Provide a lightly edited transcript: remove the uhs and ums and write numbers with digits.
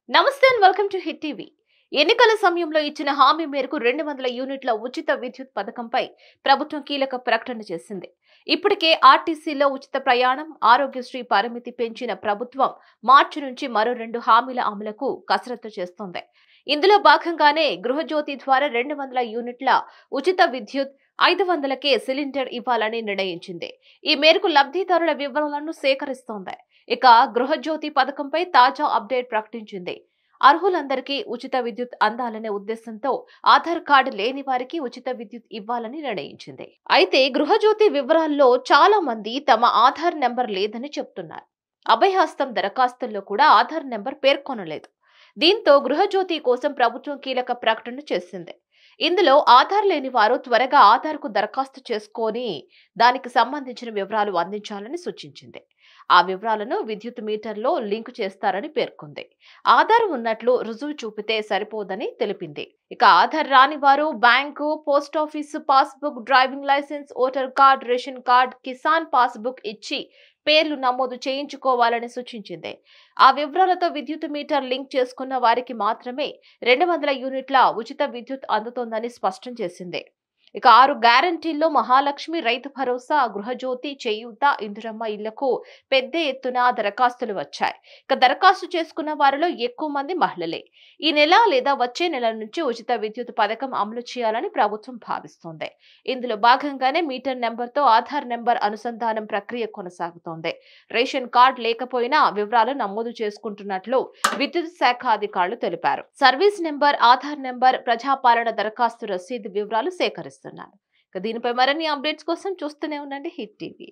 నమస్తే and welcome to hit TV. ఎన్నికల సమయంలో ఇచ్చిన హామీ మేరకు 200 యూనిట్ల ఉచిత విద్యుత్ పథకంపై ప్రభుత్వం కీలక ప్రకటన చేసింది. ఇప్పటికే ఆర్టీసీలో ఉచిత ప్రయాణం, ఆరోగ్యశ్రీ పరిమితి పెంచిన ప్రభుత్వం మార్చి నుంచి మరో 2 హామీల అమలుకు కసరత్తు చేస్తోంది. ఇందులో భాగంగానే గృహజ్యోతి ద్వారా 200 యూనిట్ల ఉచిత విద్యుత్ 500కే సిలిండర్ ఇవ్వాలని నిర్ణయించింది. ఈ మేరకు లబ్ధిదారుల వివరాలను సేకరిస్తోంది. ఇక గృహజ్యోతి పథకంపై తాజా అప్డేట్ ప్రకటించింది. అర్హులందరికీ ఉచిత విద్యుత్ అందాలనే ఉద్దేశంతో ఆధార్ కార్డు లేని వారికి ఉచిత విద్యుత్ ఇవ్వాలని నిర్ణయించింది. అయితే గృహజ్యోతి వివరాల్లో చాలా మంది తమ ఆధార్ నెంబర్ లేదని చెప్తున్నారు. అభయహస్తం దరఖాస్తుల్లో కూడా ఆధార్ నెంబర్ పేర్కొనలేదు. దీంతో గృహజ్యోతి కోసం ప్రభుత్వం కీలక ప్రకటన చేసింది. ఇందులో ఆధార్ లేని వారు త్వరగా ఆధార్కు దరఖాస్తు చేసుకొని దానికి సంబంధించిన వివరాలు అందించాలని సూచించింది. ఆ వివరాలను విద్యుత్ మీటర్లో లింకు చేస్తారని పేర్కొంది. ఆధార్ ఉన్నట్లు రుజువు చూపితే సరిపోదని తెలిపింది. ఇక ఆధార్ రాని వారు bank, post office passbook, driving licence, voter card, ration card, Kisan passbook ఇచ్చి పేర్లు నమోదు చేయించుకోవాలని సూచించింది. ఆ వివరాలతో విద్యుత్ మీటర్ లింక్ చేసుకున్న వారికి మాత్రమే 200 యూనిట్ల ఉచిత విద్యుత్ అందుతోందని స్పష్టం చేసింది. ఇక 6 గ్యారంటీల్లో మహాలక్ష్మి, రైతు భరోసా, గృహజ్యోతి, చేయూత, ఇందిరమ్మ ఇళ్లకు పెద్ద ఎత్తున దరఖాస్తులు వచ్చాయి. ఇక దరఖాస్తు చేసుకున్న వారిలో ఎక్కువ మంది మహిళలే. ఈ నెల లేదా వచ్చే నెల నుంచి ఉచిత విద్యుత్ పథకం అమలు చేయాలని ప్రభుత్వం భావిస్తోంది. ఇందులో భాగంగానే మీటర్ నెంబర్తో ఆధార్ నెంబర్ అనుసంధానం ప్రక్రియ కొనసాగుతోంది. రేషన్ కార్డు లేకపోయినా వివరాలు నమోదు చేసుకుంటున్నట్లు విద్యుత్ శాఖ అధికారులు తెలిపారు. సర్వీస్ నెంబర్, ఆధార్ నెంబర్, ప్రజాపాలన దరఖాస్తు రసీదు వివరాలు సేకరిస్తున్నారు. దీనిపై మరిన్ని అప్డేట్స్ కోసం చూస్తూనే ఉండండి హిట్ టీవీ.